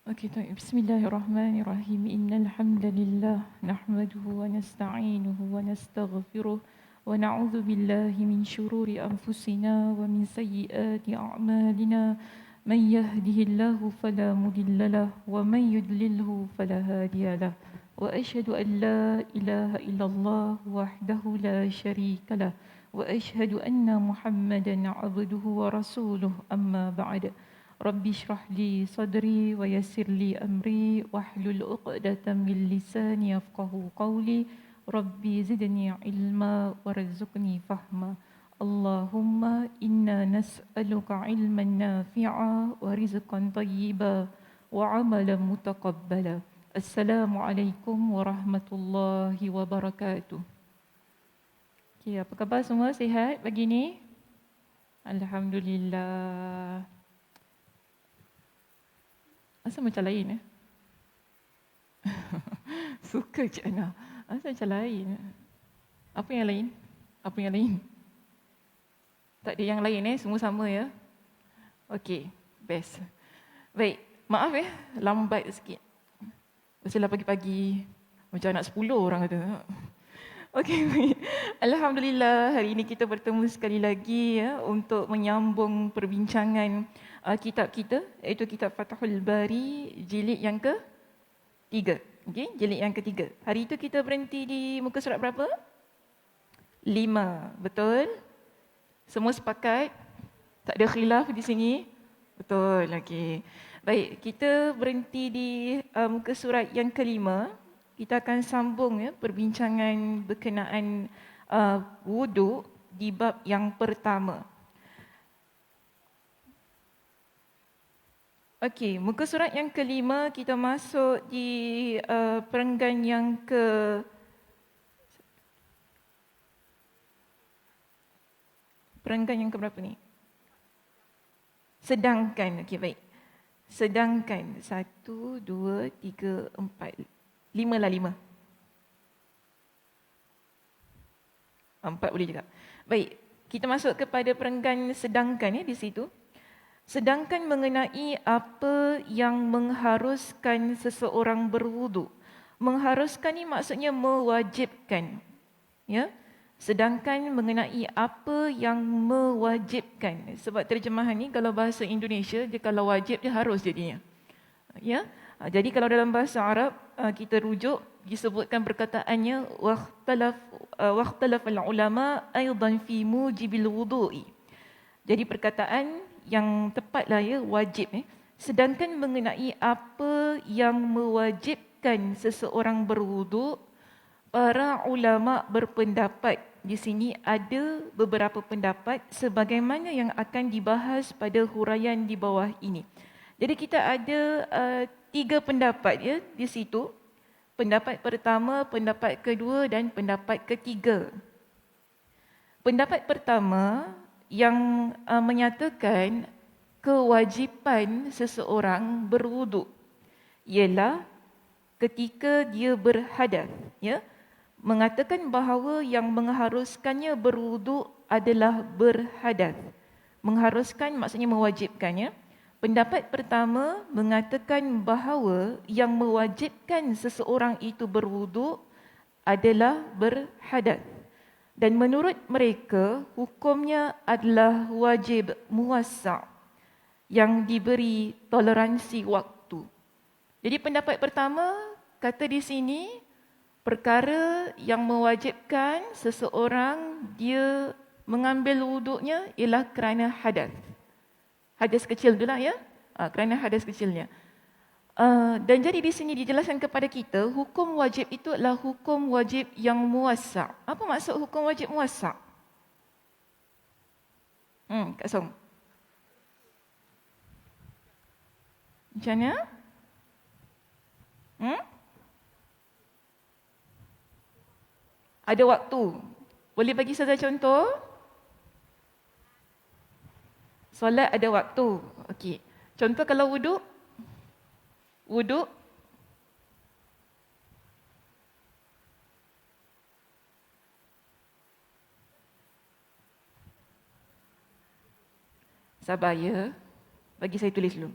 Okey, طيب. Bismillahirrahmanirrahim. Innal hamdalillah nahmaduhu wa nasta'inuhu wa nastaghfiruh wa na'udzu billahi min shururi anfusina wa min sayyiati a'malina. Man yahdihillahu fala mudilla lahu wa man yudlilhu fala hadiya lahu. Wa asyhadu an la ilaha illallah wahdahu la syarika lahu wa asyhadu anna Muhammadan 'abduhu wa rasuluh. Amma ba'd. Rabbi shrah li sadri wa yassir li amri wahlul 'uqdatam min lisani yafqahu qawli. Rabbi zidni ilma warzuqni fahma. Allahumma inna nas'aluka ilman nafi'a wa rizqan tayyiba wa 'amalan mutaqabbala. Assalamualaikum warahmatullahi wabarakatuh. Okay, apa khabar semua? Sihat pagi ni? Alhamdulillah. Asal macam lain Suka Cik Ana. Asal macam lain. Apa yang lain? Apa yang lain? Tak ada yang lain semua sama ya. Okey, best. Baik, maaf lambat sikit. Mestilah pagi-pagi macam anak 10 orang kata. Okey, baik. Alhamdulillah hari ini kita bertemu sekali lagi untuk menyambung perbincangan kitab kita, iaitu kitab Fathul Bari jilid yang ke-3. Okey, jilid yang ke-3. Hari itu kita berhenti di muka surat berapa? 5, betul? Semua sepakat? Tak ada khilaf di sini? Betul, okey. Baik, kita berhenti di muka surat yang ke-5. Kita akan sambung perbincangan berkenaan wuduk di bab yang pertama. Okey, muka surat yang ke-5 kita masuk di perenggan yang perenggan yang ke berapa ni? Sedangkan, okey baik. Sedangkan 1, 2, 3, 4, 5 lah 5. 4 boleh juga. Baik, kita masuk kepada perenggan sedangkan di situ. Sedangkan mengenai apa yang mengharuskan seseorang berwuduk. Mengharuskan ni maksudnya mewajibkan. Ya. Sedangkan mengenai apa yang mewajibkan. Sebab terjemahan ni kalau bahasa Indonesia dia kalau wajib dia harus jadinya. Ya. Jadi kalau dalam bahasa Arab kita rujuk disebutkan perkataannya waqtalaf al-ulama aidan fi mujibil wudu'i. Jadi perkataan yang tepatlah wajib Sedangkan mengenai apa yang mewajibkan seseorang berwuduk, para ulama berpendapat. Di sini ada beberapa pendapat sebagaimana yang akan dibahas pada huraian di bawah ini. Jadi kita ada 3 pendapat di situ. Pendapat pertama, pendapat kedua dan pendapat ketiga. Pendapat pertama yang menyatakan kewajipan seseorang berwuduk ialah ketika dia berhadas, mengatakan bahawa yang mengharuskannya berwuduk adalah berhadas. Mengharuskan maksudnya mewajibkan. Pendapat pertama mengatakan bahawa yang mewajibkan seseorang itu berwuduk adalah berhadas. Dan menurut mereka, hukumnya adalah wajib muwassa' yang diberi toleransi waktu. Jadi pendapat pertama kata di sini, perkara yang mewajibkan seseorang dia mengambil wuduknya ialah kerana hadas. Hadas kecil itulah kerana hadas kecilnya. Dan jadi di sini dijelaskan kepada kita, hukum wajib itu adalah hukum wajib yang muwassa'. Apa maksud hukum wajib muwassa'? Kak Song. Macam mana? Ada waktu. Boleh bagi saya contoh? Solat ada waktu. Okey. Contoh kalau wuduk? Wuduk sabar bagi saya tulis dulu.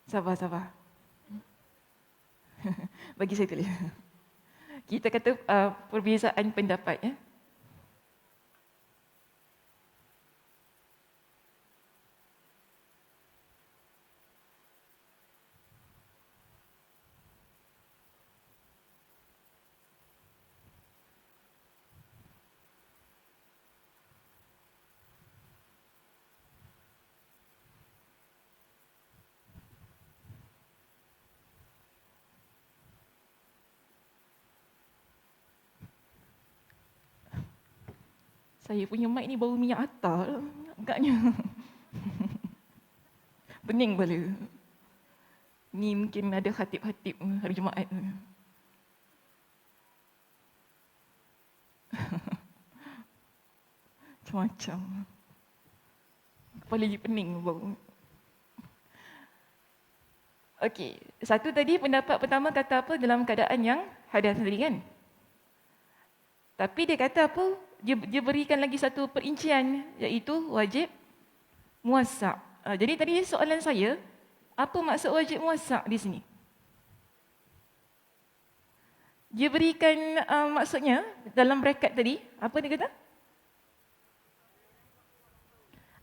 Sabar. Bagi saya tulis. Kita kata perbezaan pendapat ya. Saya punya mic ni bau minyak atar agaknya. Pening kepala. Ni mungkin ada khatib-khatib hari Jumaat. Macam-macam. Kepala lagi pening bau. Okey, satu tadi pendapat pertama kata apa dalam keadaan yang hadas tadi kan? Tapi dia kata apa? Dia berikan lagi satu perincian iaitu wajib muwassa'. Jadi tadi soalan saya, apa maksud wajib muwassa' di sini? Dia berikan maksudnya dalam bracket tadi, apa dia kata?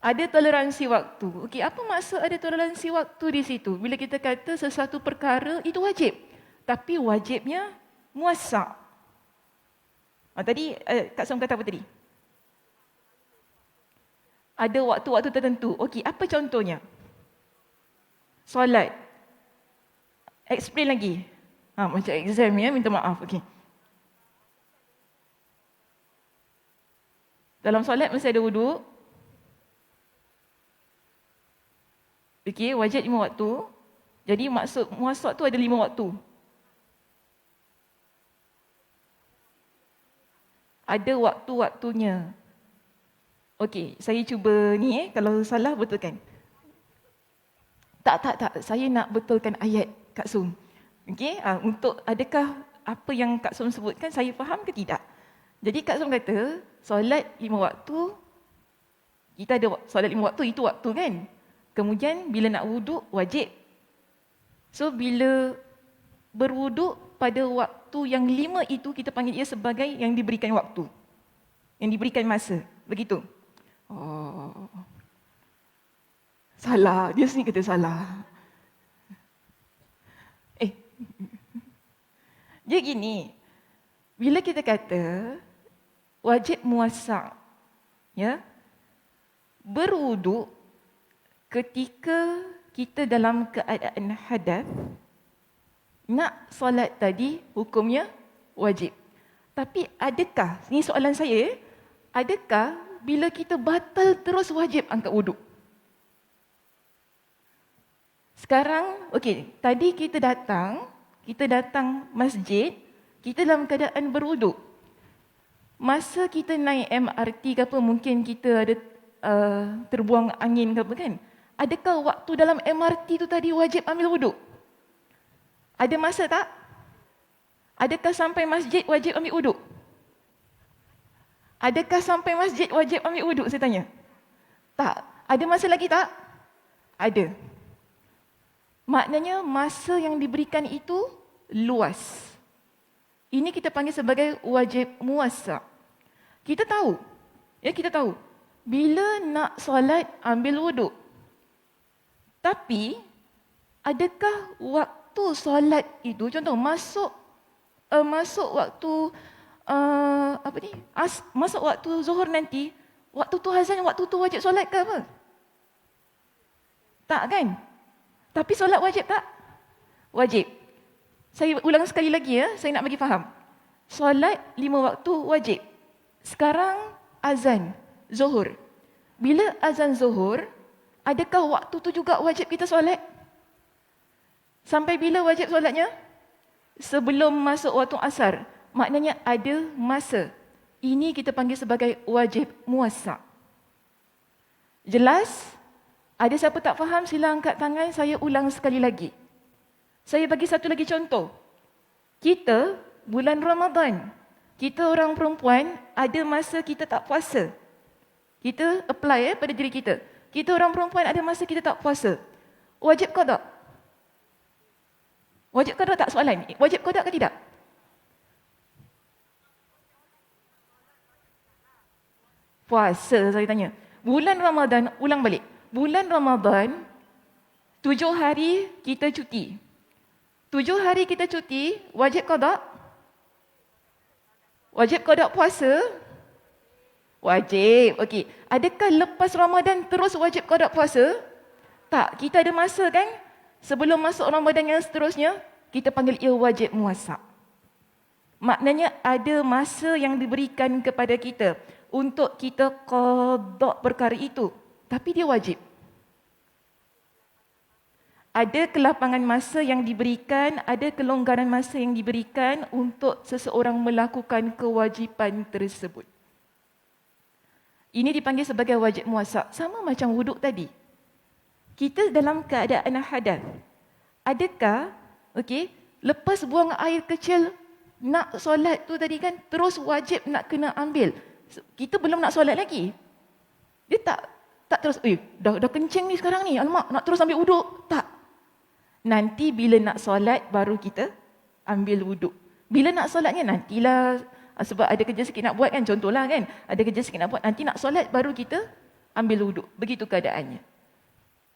Ada toleransi waktu. Okey, apa maksud ada toleransi waktu di situ? Bila kita kata sesuatu perkara itu wajib, tapi wajibnya muwassa'. Tadi Kak Som kata apa tadi? Ada waktu-waktu tertentu. Okey, apa contohnya? Solat. Explain lagi. Macam exam ya, minta maaf. Okey. Dalam solat mesti ada wuduk. Okey, wajib 5 waktu. Jadi maksud muwassa' tu ada 5 waktu. Ada waktu-waktunya. Okey, saya cuba ni kalau salah betulkan. Tak. Saya nak betulkan ayat Kak Som. Okey, untuk adakah apa yang Kak Som sebutkan saya faham ke tidak? Jadi Kak Som kata, solat 5 waktu, kita ada solat 5 waktu, itu waktu kan? Kemudian bila nak wuduk, wajib. So bila berwuduk pada waktu yang 5 itu, kita panggil ia sebagai yang diberikan waktu. Yang diberikan masa. Begitu? Oh. Salah. Dia sendiri kata salah. Dia gini. Bila kita kata wajib muwassa', ya, berwuduk ketika kita dalam keadaan hadas, nak solat tadi hukumnya wajib. Tapi adakah, ini soalan saya, adakah bila kita batal terus wajib angkat wuduk? Sekarang, okey, tadi kita datang masjid, kita dalam keadaan berwuduk. Masa kita naik MRT ke apa, mungkin kita ada terbuang angin ke apa kan? Adakah waktu dalam MRT tu tadi wajib ambil wuduk? Ada masa tak? Adakah sampai masjid wajib ambil wuduk? Adakah sampai masjid wajib ambil wuduk, saya tanya? Tak. Ada masa lagi tak? Ada. Maknanya masa yang diberikan itu luas. Ini kita panggil sebagai wajib muwassa'. Kita tahu, bila nak solat ambil wuduk. Tapi adakah waktu solat itu, contoh masuk waktu masuk waktu zuhur nanti, waktu tu azan, waktu tu wajib solat ke apa? Tak kan? Tapi solat wajib tak? Wajib. Saya ulang sekali lagi ya, saya nak bagi faham. Solat 5 waktu wajib. Sekarang azan zuhur. Bila azan zuhur, adakah waktu tu juga wajib kita solat? Sampai bila wajib solatnya? Sebelum masuk waktu asar. Maknanya ada masa. Ini kita panggil sebagai wajib muwassa'. Jelas? Ada siapa tak faham? Sila angkat tangan, saya ulang sekali lagi. Saya bagi satu lagi contoh. Kita bulan Ramadan, kita orang perempuan ada masa kita tak puasa. Kita apply pada diri kita. Kita orang perempuan ada masa kita tak puasa. Wajib qada? Wajib qada tak soalan? Wajib qada ke tidak? Puasa saya tanya. Bulan Ramadan, ulang balik. Bulan Ramadan, 7 hari kita cuti. 7 hari kita cuti, wajib qada? Wajib qada puasa? Wajib. Okey. Adakah lepas Ramadan terus wajib qada puasa? Tak. Kita ada masa kan? Sebelum masuk Ramadan yang seterusnya, kita panggil ia wajib muassak. Maknanya ada masa yang diberikan kepada kita untuk kita qada perkara itu. Tapi dia wajib. Ada kelapangan masa yang diberikan, ada kelonggaran masa yang diberikan untuk seseorang melakukan kewajipan tersebut. Ini dipanggil sebagai wajib muassak. Sama macam wuduk tadi. Kita dalam keadaan hadas. Adakah, lepas buang air kecil, nak solat tu tadi kan, terus wajib nak kena ambil. Kita belum nak solat lagi. Dia tak terus, dah kencing ni sekarang ni, alamak, nak terus ambil wuduk. Tak. Nanti bila nak solat, baru kita ambil wuduk. Bila nak solatnya, nantilah, sebab ada kerja sikit nak buat kan, contohlah kan, ada kerja sikit nak buat, nanti nak solat, baru kita ambil wuduk. Begitu keadaannya.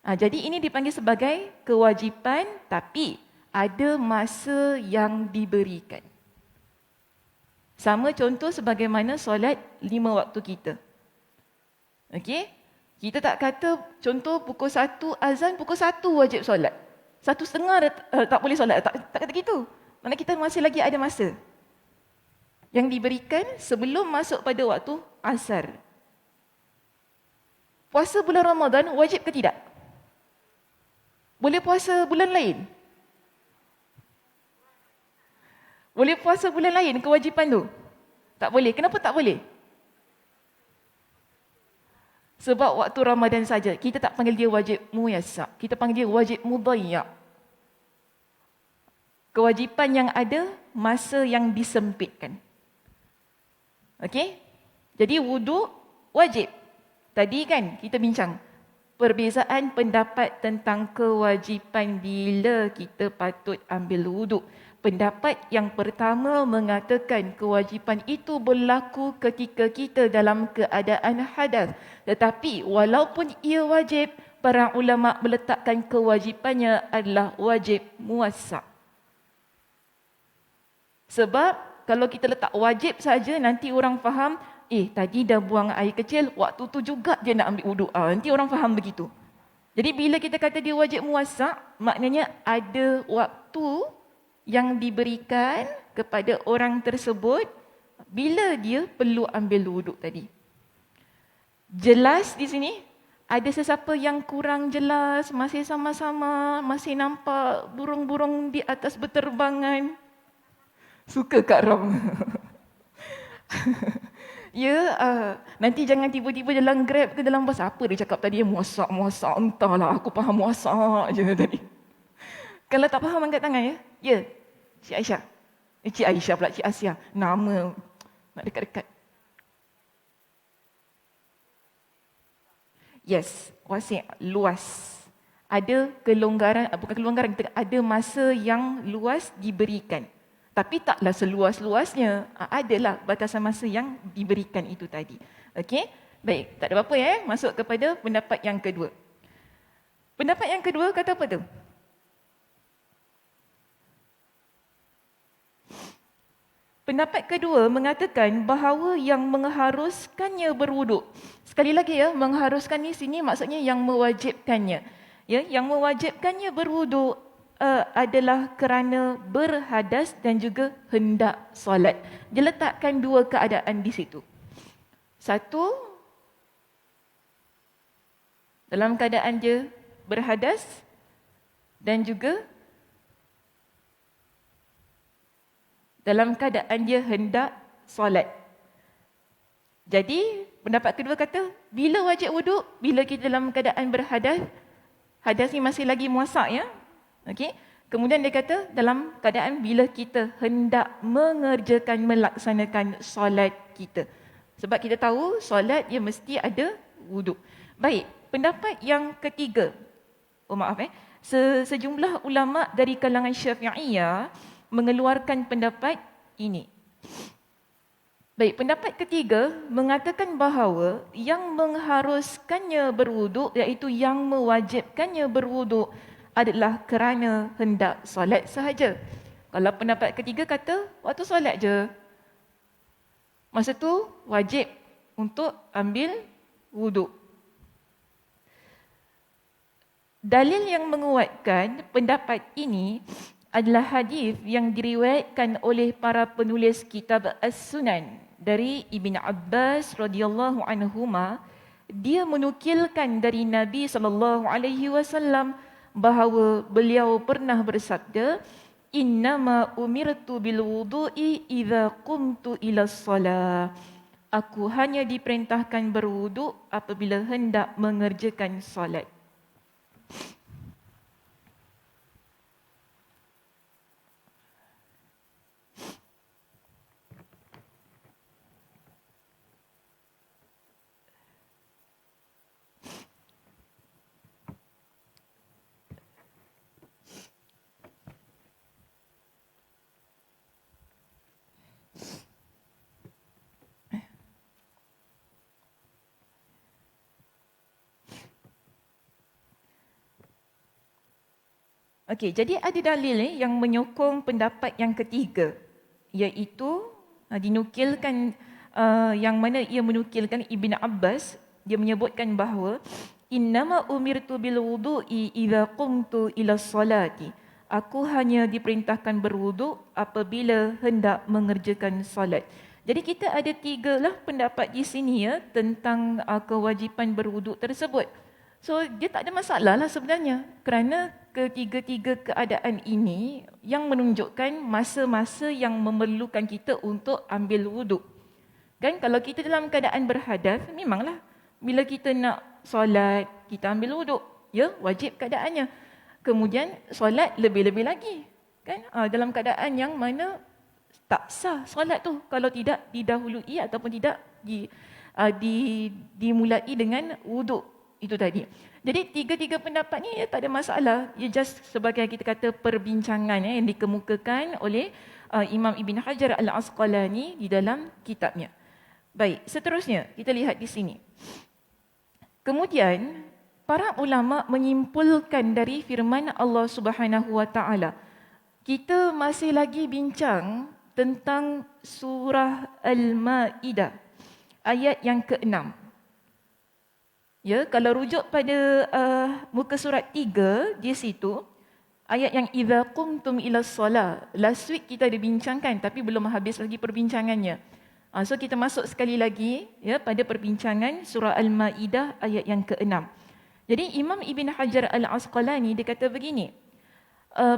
Jadi ini dipanggil sebagai kewajipan, tapi ada masa yang diberikan. Sama contoh sebagaimana solat 5 waktu kita. Kita tak kata, contoh pukul 1 azan, pukul 1 wajib solat. 1:30 tak boleh solat. Tak kata gitu. Maksudnya kita masih lagi ada masa yang diberikan sebelum masuk pada waktu asar. Puasa bulan Ramadan wajib ke tidak? Boleh puasa bulan lain? Boleh puasa bulan lain kewajipan tu? Tak boleh. Kenapa tak boleh? Sebab waktu Ramadan saja. Kita tak panggil dia wajib muyassar. Kita panggil dia wajib mudayyak. Kewajipan yang ada, masa yang disempitkan. Jadi wuduk wajib. Tadi kan kita bincang. Perbezaan pendapat tentang kewajipan bila kita patut ambil wuduk. Pendapat yang pertama mengatakan kewajipan itu berlaku ketika kita dalam keadaan hadas. Tetapi walaupun ia wajib, para ulama meletakkan kewajipannya adalah wajib muassak. Sebab kalau kita letak wajib saja, nanti orang faham, tadi dah buang air kecil, waktu tu juga dia nak ambil wuduk. Nanti orang faham begitu. Jadi bila kita kata dia wajib muassak, maknanya ada waktu yang diberikan kepada orang tersebut bila dia perlu ambil wuduk tadi. Jelas di sini? Ada sesiapa yang kurang jelas, masih sama-sama, masih nampak burung-burung di atas berterbangan? Suka Kak Ram. Nanti jangan tiba-tiba dalam Grab ke dalam bas, apa dia cakap tadi, muassak, entahlah, aku faham muassak je tadi. Kalau tak faham, angkat tangan ya. Cik Aisyah. Cik Aisyah pula, Cik Asia. Nama nak dekat-dekat. Yes, wasi', luas. Ada kelonggaran, bukan kelonggaran, ada masa yang luas diberikan. Tapi taklah seluas-luasnya. Adalah batasan masa yang diberikan itu tadi. Baik, tak ada apa-apa masuk kepada pendapat yang kedua. Pendapat yang kedua kata apa tu? Pendapat kedua mengatakan bahawa yang mengharuskannya berwuduk. Sekali lagi mengharuskan ni sini maksudnya yang mewajibkannya. Yang mewajibkannya berwuduk adalah kerana berhadas dan juga hendak solat. Dia letakkan dua keadaan di situ. Satu, dalam keadaan dia berhadas dan juga dalam keadaan dia hendak solat. Jadi, pendapat kedua kata, bila wajib wuduk? Bila kita dalam keadaan berhadas, hadas ni masih lagi muassak Kemudian dia kata, dalam keadaan bila kita hendak mengerjakan, melaksanakan solat kita. Sebab kita tahu, solat dia mesti ada wuduk. Baik, pendapat yang ketiga. Sejumlah ulama dari kalangan Syafi'iyah mengeluarkan pendapat ini. Baik, pendapat ketiga mengatakan bahawa yang mengharuskannya berwuduk, iaitu yang mewajibkannya berwuduk adalah kerana hendak solat sahaja. Kalau pendapat ketiga kata waktu solat je, masa tu wajib untuk ambil wuduk. Dalil yang menguatkan pendapat ini adalah hadis yang diriwayatkan oleh para penulis kitab As-Sunan dari Ibn Abbas radhiyallahu anhuma. Dia menukilkan dari Nabi SAW bahawa beliau pernah bersabda, "Innama umirtu bil wudu'i idza qumtu ila shalah." Aku hanya diperintahkan berwuduk apabila hendak mengerjakan solat. Okey, jadi ada dalil yang menyokong pendapat yang ketiga, iaitu dinukilkan yang mana ia menukilkan Ibn Abbas. Dia menyebutkan bahawa innama umirtu bil wudu'i idza qumtu ila salati. Aku hanya diperintahkan berwuduk apabila hendak mengerjakan solat. Jadi kita ada tiga lah pendapat di sini ya tentang kewajipan berwuduk tersebut. So dia tak ada masalah lah sebenarnya, kerana ketiga-tiga keadaan ini yang menunjukkan masa-masa yang memerlukan kita untuk ambil wuduk. Kan kalau kita dalam keadaan berhadas, memanglah bila kita nak solat, kita ambil wuduk. Ya, wajib keadaannya. Kemudian solat lebih-lebih lagi. Kan dalam keadaan yang mana tak sah solat tu kalau tidak didahului ataupun tidak dimulai dengan wuduk itu tadi. Jadi tiga-tiga pendapat ni tak ada masalah. Ia just sebagai kita kata perbincangan yang dikemukakan oleh Imam Ibn Hajar Al-Asqalani di dalam kitabnya. Baik, seterusnya kita lihat di sini. Kemudian para ulama menyimpulkan dari firman Allah Subhanahu Wa Taala. Kita masih lagi bincang tentang surah Al-Maidah ayat yang ke-6. Ya, kalau rujuk pada muka surat 3 di situ, ayat yang idza qumtum ila shalah. Last week kita ada bincangkan tapi belum habis lagi perbincangannya. So kita masuk sekali lagi ya pada perbincangan surah Al-Maidah ayat yang ke-6. Jadi Imam Ibn Hajar Al-Asqalani dia kata begini.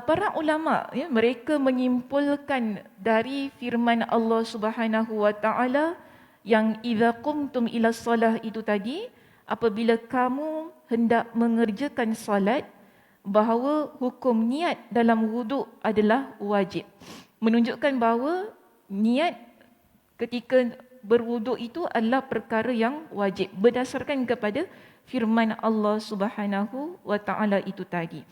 Para ulama ya mereka menyimpulkan dari firman Allah Subhanahu Wa Taala yang idza qumtum ila shalah itu tadi, apabila kamu hendak mengerjakan solat, bahawa hukum niat dalam wuduk adalah wajib. Menunjukkan bahawa niat ketika berwuduk itu adalah perkara yang wajib berdasarkan kepada firman Allah Subhanahu Wa Taala itu tadi.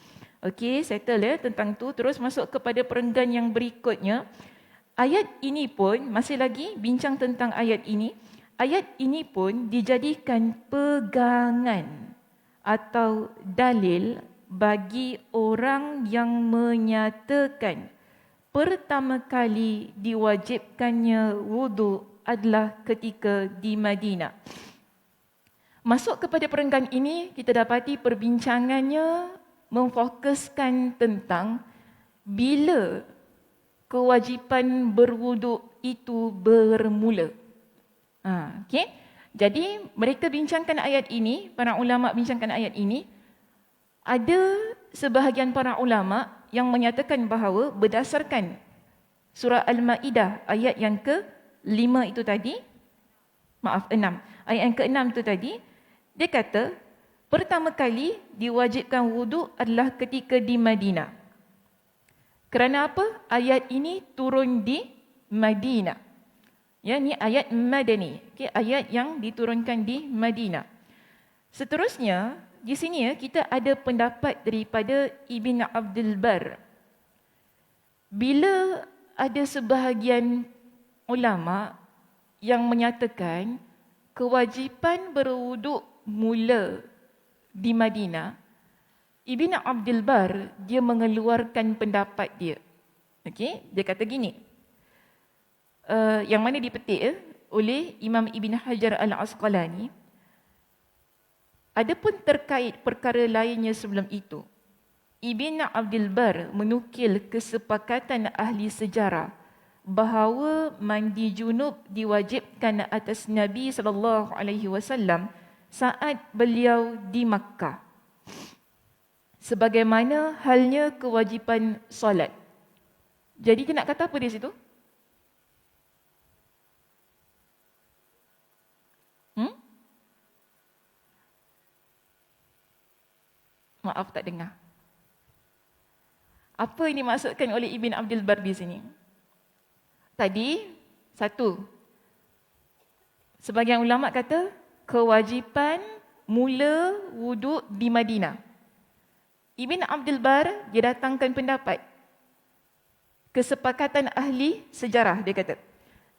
Okey, settle ya tentang tu. Terus masuk kepada perenggan yang berikutnya. Ayat ini pun masih lagi bincang tentang ayat ini. Ayat ini pun dijadikan pegangan atau dalil bagi orang yang menyatakan pertama kali diwajibkannya wuduk adalah ketika di Madinah. Masuk kepada perenggan ini, kita dapati perbincangannya memfokuskan tentang bila kewajipan berwuduk itu bermula. Okay. Jadi mereka bincangkan ayat ini, para ulama bincangkan ayat ini. Ada sebahagian para ulama yang menyatakan bahawa berdasarkan surah Al-Maidah ayat yang ke-5 itu tadi, 6. Ayat yang ke-6 itu tadi, dia kata pertama kali diwajibkan wuduk adalah ketika di Madinah. Kerana apa? Ayat ini turun di Madinah. Ya, ni ayat Madani, okay, ayat yang diturunkan di Madinah. Seterusnya, di sini kita ada pendapat daripada Ibn Abdul Bar. Bila ada sebahagian ulama yang menyatakan kewajipan berwuduk mula di Madinah, Ibn Abdul Bar dia mengeluarkan pendapat dia. Okey, dia kata gini. Yang mana dipetik oleh Imam Ibn Hajar Al-Asqalani. Adapun terkait perkara lainnya sebelum itu, Ibn Abdul Bar menukil kesepakatan ahli sejarah bahawa mandi junub diwajibkan atas Nabi SAW saat beliau di Makkah. Sebagaimana halnya kewajipan solat. Jadi dia nak kata apa di situ? Maaf tak dengar. Apa yang dimaksudkan oleh Ibn Abdul Bar di sini? Tadi, satu. Sebagian ulama kata kewajipan mula wuduk di Madinah. Ibn Abdul Bar dia datangkan pendapat kesepakatan ahli sejarah, dia kata.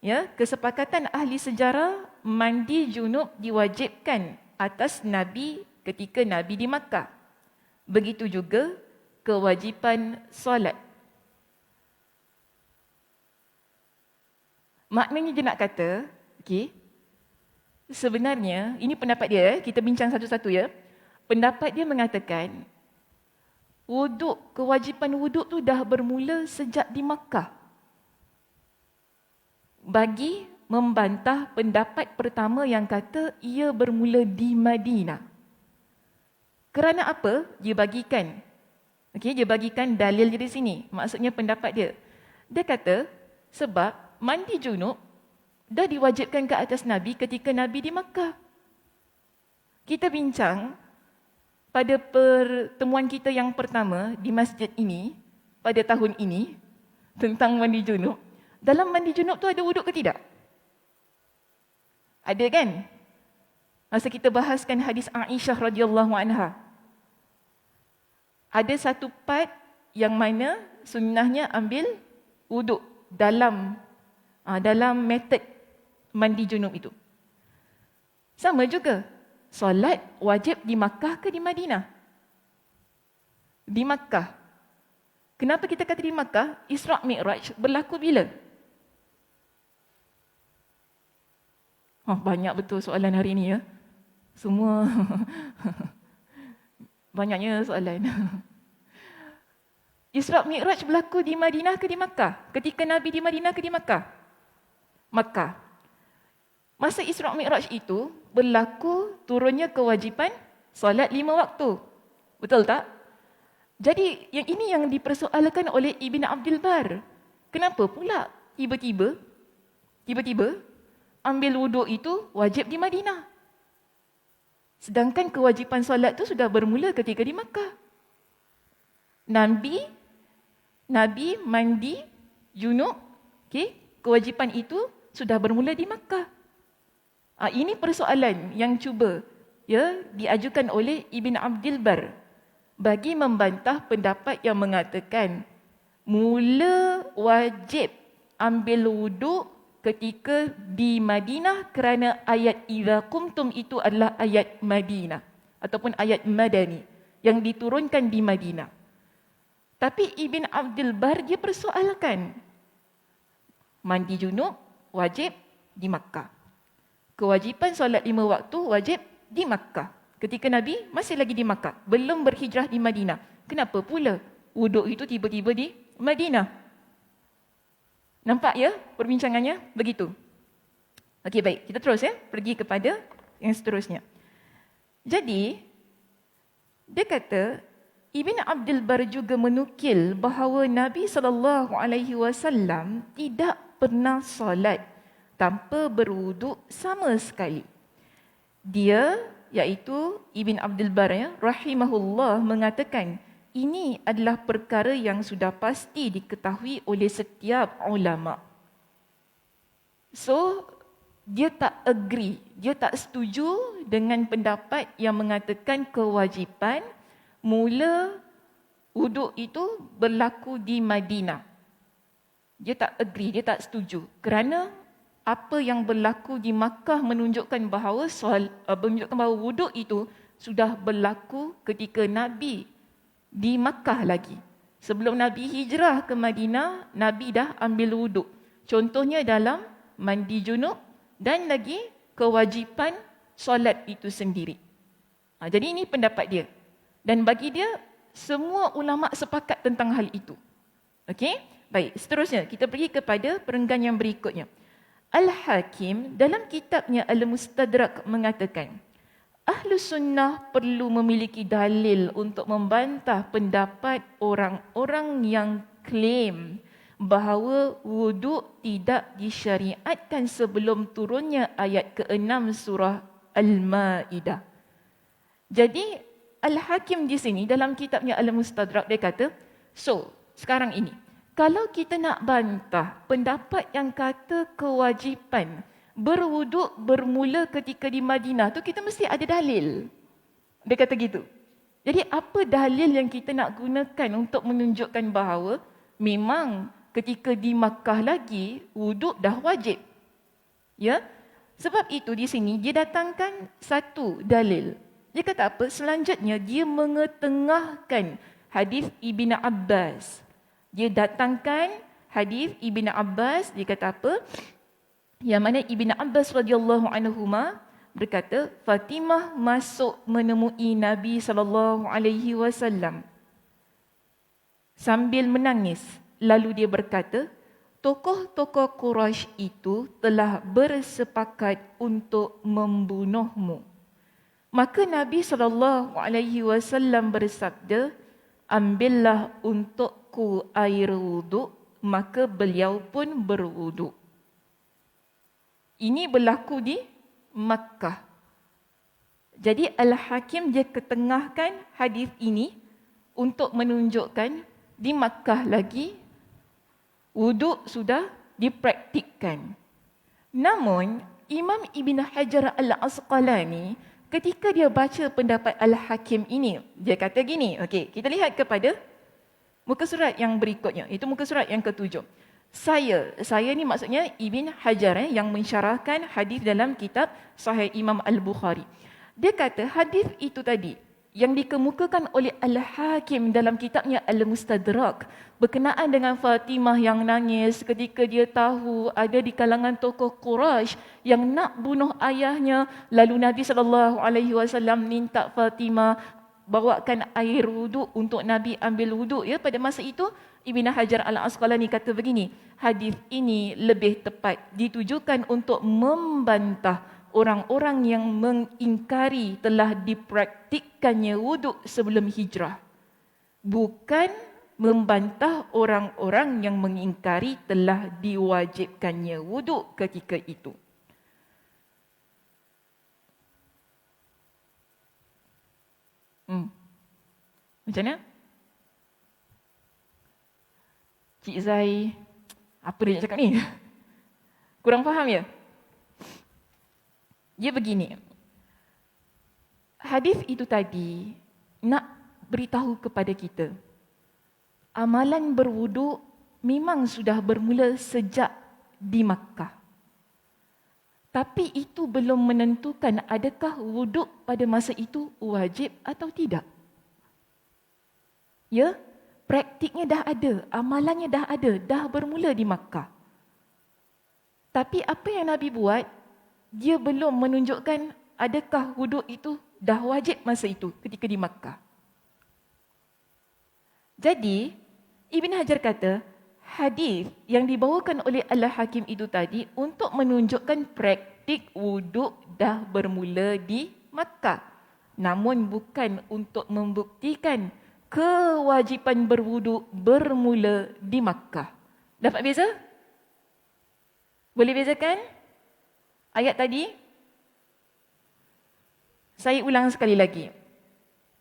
Ya, kesepakatan ahli sejarah mandi junub diwajibkan atas Nabi ketika Nabi di Makkah. Begitu juga kewajipan solat. Maknanya dia nak kata, okey, sebenarnya ini pendapat dia, kita bincang satu-satu ya. Pendapat dia mengatakan wuduk, kewajipan wuduk tu dah bermula sejak di Makkah. Bagi membantah pendapat pertama yang kata ia bermula di Madinah. Kerana apa? Dia bagikan. Okey, dia bagikan dalil dia di sini. Maksudnya pendapat dia. Dia kata sebab mandi junub dah diwajibkan ke atas Nabi ketika Nabi di Makkah. Kita bincang pada pertemuan kita yang pertama di masjid ini pada tahun ini tentang mandi junub. Dalam mandi junub tu ada wuduk ke tidak? Ada kan? Masa kita bahaskan hadis Aisyah radhiyallahu anha. Ada satu part yang mana sunnahnya ambil wuduk dalam metod mandi junub itu. Sama juga, solat wajib di Makkah ke di Madinah? Di Makkah. Kenapa kita kata di Makkah? Isra' Mi'raj berlaku bila? Banyak betul soalan hari ini ya. Semua banyaknya soalan. Isra' Mi'raj berlaku di Madinah ke di Makkah? Ketika Nabi di Madinah ke di Makkah? Makkah. Masa Isra' Mi'raj itu berlaku turunnya kewajipan solat 5 waktu. Betul tak? Jadi yang ini yang dipersoalkan oleh Ibn Abdul Bar. Kenapa pula tiba-tiba ambil wuduk itu wajib di Madinah? Sedangkan kewajipan solat itu sudah bermula ketika di Makkah. Nabi mandi junub, okay, kewajipan itu sudah bermula di Makkah. Ini persoalan yang cuba diajukan oleh Ibn Abdul Bar bagi membantah pendapat yang mengatakan mula wajib ambil wuduk ketika di Madinah kerana ayat idza qumtum itu adalah ayat Madinah ataupun ayat Madani yang diturunkan di Madinah. Tapi Ibn Abdul Bar dia persoalkan mandi junub wajib di Makkah. Kewajipan solat 5 waktu wajib di Makkah. Ketika Nabi masih lagi di Makkah, belum berhijrah di Madinah. Kenapa pula wuduk itu tiba-tiba di Madinah? Nampak ya perbincangannya? Begitu. Okey, baik. Kita terus pergi kepada yang seterusnya. Jadi, dia kata, Ibn Abdul Bar juga menukil bahawa Nabi SAW tidak pernah solat tanpa berwuduk sama sekali. Dia, iaitu Ibn Abdul Bar rahimahullah mengatakan, ini adalah perkara yang sudah pasti diketahui oleh setiap ulama. So, dia tak agree, dia tak setuju dengan pendapat yang mengatakan kewajipan mula wuduk itu berlaku di Madinah. Dia tak agree, dia tak setuju. Kerana apa yang berlaku di Makkah menunjukkan bahawa wuduk itu sudah berlaku ketika Nabi di Makkah lagi. Sebelum Nabi hijrah ke Madinah, Nabi dah ambil wuduk. Contohnya dalam mandi junub dan lagi kewajipan solat itu sendiri. Jadi ini pendapat dia. Dan bagi dia, semua ulama sepakat tentang hal itu. Okey? Baik, seterusnya kita pergi kepada perenggan yang berikutnya. Al-Hakim dalam kitabnya Al-Mustadrak mengatakan, Ahlus Sunnah perlu memiliki dalil untuk membantah pendapat orang-orang yang klaim bahawa wuduk tidak disyariatkan sebelum turunnya ayat ke-6 surah Al-Ma'idah. Jadi Al-Hakim di sini dalam kitabnya Al-Mustadrak dia kata, sekarang ini kalau kita nak bantah pendapat yang kata kewajipan berwuduk bermula ketika di Madinah tu, kita mesti ada dalil. Dia kata gitu. Jadi apa dalil yang kita nak gunakan untuk menunjukkan bahawa memang ketika di Makkah lagi wuduk dah wajib? Ya? Sebab itu di sini dia datangkan satu dalil. Dia kata apa? Selanjutnya dia mengetengahkan hadis Ibn Abbas. Dia datangkan hadis Ibn Abbas, dia kata apa? Yang mana Ibn Abbas radhiyallahu anhuma berkata, Fatimah masuk menemui Nabi SAW sambil menangis. Lalu dia berkata, tokoh-tokoh Quraisy itu telah bersepakat untuk membunuhmu. Maka Nabi SAW bersabda, ambillah untukku air wuduk, maka beliau pun berwuduk. Ini berlaku di Makkah. Jadi Al-Hakim dia ketengahkan hadis ini untuk menunjukkan di Makkah lagi wuduk sudah dipraktikkan. Namun Imam Ibn Hajar Al-Asqalani ketika dia baca pendapat Al-Hakim ini, dia kata gini, okey, kita lihat kepada muka surat yang berikutnya, itu muka surat yang ke-7. Saya ni maksudnya Ibn Hajar yang mensyarahkan hadis dalam kitab Sahih Imam Al-Bukhari. Dia kata hadis itu tadi yang dikemukakan oleh Al-Hakim dalam kitabnya Al-Mustadrak berkenaan dengan Fatimah yang nangis ketika dia tahu ada di kalangan tokoh Quraisy yang nak bunuh ayahnya, lalu Nabi SAW minta Fatimah bawakan air wuduk untuk Nabi ambil wuduk. Ya, pada masa itu Ibn Hajar Al-Asqalani kata begini, hadis ini lebih tepat ditujukan untuk membantah orang-orang yang mengingkari telah dipraktikkannya wuduk sebelum hijrah, bukan membantah orang-orang yang mengingkari telah diwajibkannya wuduk ketika itu. Macam mana? Cik Zai, apa dia nak cakap ni? Kurang faham ya? Dia begini. Hadis itu tadi nak beritahu kepada kita, amalan berwuduk memang sudah bermula sejak di Makkah. Tapi itu belum menentukan adakah wuduk pada masa itu wajib atau tidak. Ya, praktiknya dah ada, amalannya dah ada, dah bermula di Makkah. Tapi apa yang Nabi buat, dia belum menunjukkan adakah wuduk itu dah wajib masa itu ketika di Makkah. Jadi, Ibn Hajar kata, hadis yang dibawakan oleh Al-Hakim itu tadi untuk menunjukkan praktik wuduk dah bermula di Makkah. Namun bukan untuk membuktikan kewajipan berwuduk bermula di Makkah. Dapat beza? Boleh bezakan? Ayat tadi? Saya ulang sekali lagi.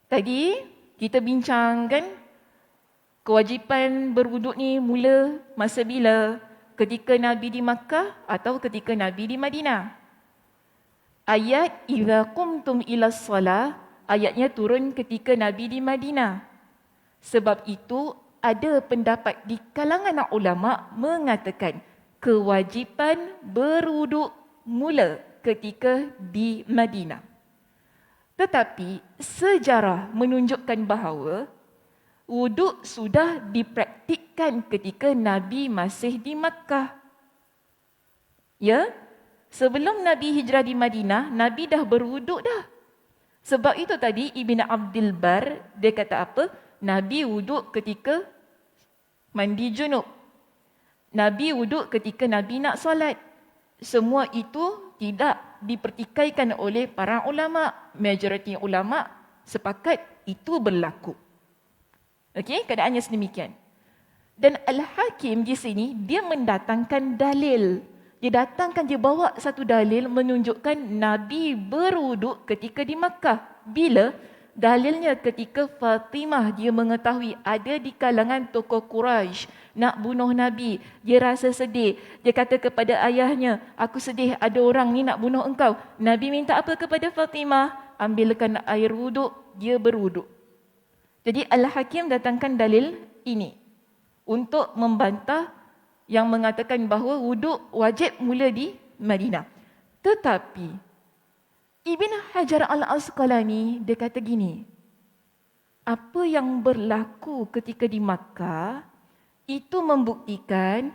Tadi kita bincangkan kewajipan berwuduk ni mula masa bila? ketika Nabi di Makkah atau ketika Nabi di Madinah. Ayat idza qumtum ila shalah, ayatnya turun ketika Nabi di Madinah. Sebab itu ada pendapat di kalangan ulama mengatakan kewajipan berwuduk mula ketika di Madinah. Tetapi sejarah menunjukkan bahawa wuduk sudah dipraktikkan ketika Nabi masih di Makkah. Ya, sebelum Nabi hijrah di Madinah, Nabi dah berwuduk dah. Sebab itu tadi Ibn Abdul Bar, dia kata apa? Nabi wuduk ketika mandi junub. Nabi wuduk ketika Nabi nak solat. Semua itu tidak dipertikaikan oleh para ulama. Majoriti ulama sepakat itu berlaku. Okey, keadaannya sedemikian. Dan Al-Hakim di sini, dia mendatangkan dalil. Dia bawa satu dalil menunjukkan Nabi berwuduk ketika di Makkah. Bila? Dalilnya ketika Fatimah dia mengetahui ada di kalangan tokoh Quraisy nak bunuh Nabi. Dia rasa sedih. Dia kata kepada ayahnya, aku sedih ada orang ni nak bunuh engkau. Nabi minta apa kepada Fatimah? Ambilkan air wuduk, dia berwuduk. Jadi Al-Hakim datangkan dalil ini untuk membantah yang mengatakan bahawa wuduk wajib mula di Madinah. Tetapi Ibn Hajar Al-Asqalani dia kata gini, apa yang berlaku ketika di Makkah itu membuktikan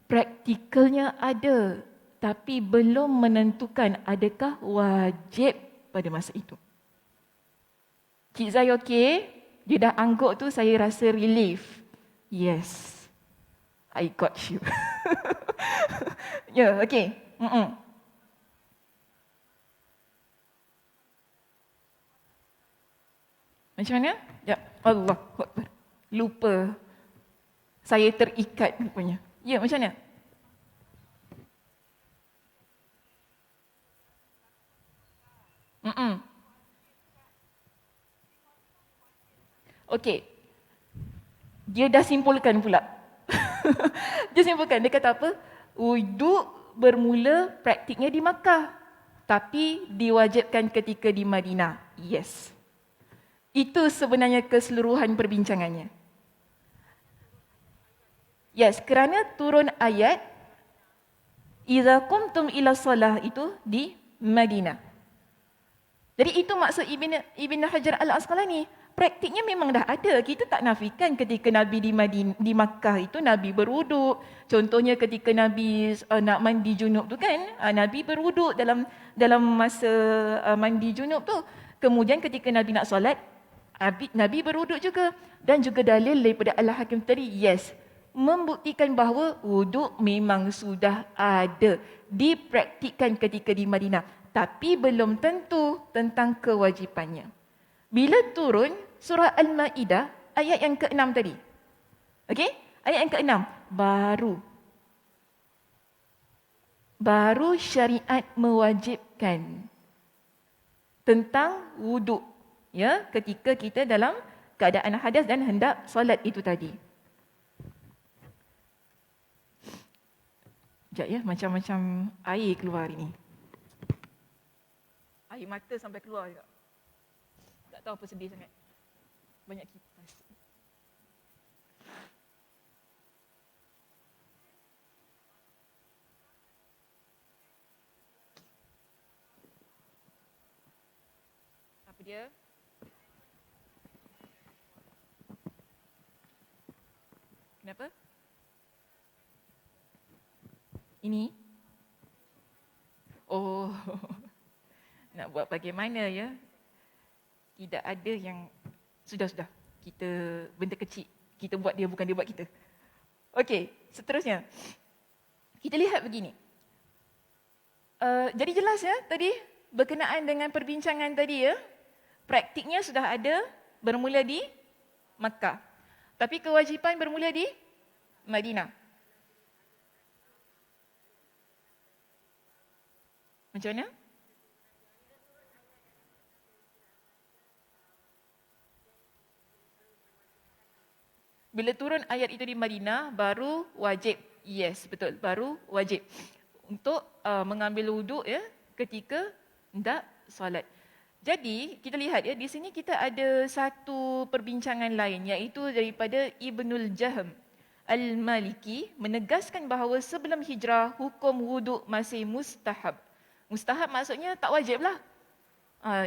praktikalnya ada, tapi belum menentukan adakah wajib pada masa itu. Cik Zai okey? Dia dah angguk tu, saya rasa relief. Yes, I got you. Ya, okey. Macam mana? Ya, Allah Akbar. Lupa. Saya terikat rupanya. Ya, macam mana? Okey. Dia dah simpulkan pula. Dia simpulkan. Dia kata apa? Wuduk bermula praktiknya di Makkah. Tapi diwajibkan ketika di Madinah. Yes. Itu sebenarnya keseluruhan perbincangannya. Yes, kerana turun ayat idza qumtum ila shalah itu di Madinah. Jadi itu maksud Ibn Hajar Al-Asqalani. Praktiknya memang dah ada. Kita tak nafikan ketika Nabi di Makkah itu Nabi berwuduk. Contohnya ketika Nabi nak mandi junub tu kan, Nabi berwuduk dalam masa mandi junub tu. Kemudian ketika Nabi nak solat, Nabi berwuduk juga. Dan juga dalil daripada Al-Hakim tadi, yes, membuktikan bahawa wuduk memang sudah ada, dipraktikkan ketika di Madinah. Tapi belum tentu tentang kewajipannya. Bila turun surah Al-Ma'idah, ayat yang ke-6 tadi. Okey? Ayat yang ke-6. Baru syariat mewajibkan tentang wuduk. Ya, ketika kita dalam keadaan hadas dan hendak solat itu tadi. Sekejap ya, macam-macam air keluar hari ni. Air mata sampai keluar juga. Tak tahu apa sedih sangat. Banyak kipas. Apa dia? Kenapa? Ini? Oh, nak buat bagaimana ya? Tidak ada yang sudah. Kita benda kecil. Kita buat dia, bukan dia buat kita. Okey, seterusnya. Kita lihat begini. Jadi jelas ya tadi berkenaan dengan perbincangan tadi ya. Praktiknya sudah ada bermula di Makkah. Tapi kewajipan bermula di Madinah. Macam mana? Bila turun ayat itu di Madinah, baru wajib Yes, betul. Baru wajib untuk mengambil wuduk ya ketika hendak solat. Jadi kita lihat ya di sini kita ada satu perbincangan lain iaitu daripada Ibnul Jahm Al-Maliki menegaskan bahawa sebelum hijrah hukum wuduk masih mustahab. Mustahab maksudnya tak wajib lah.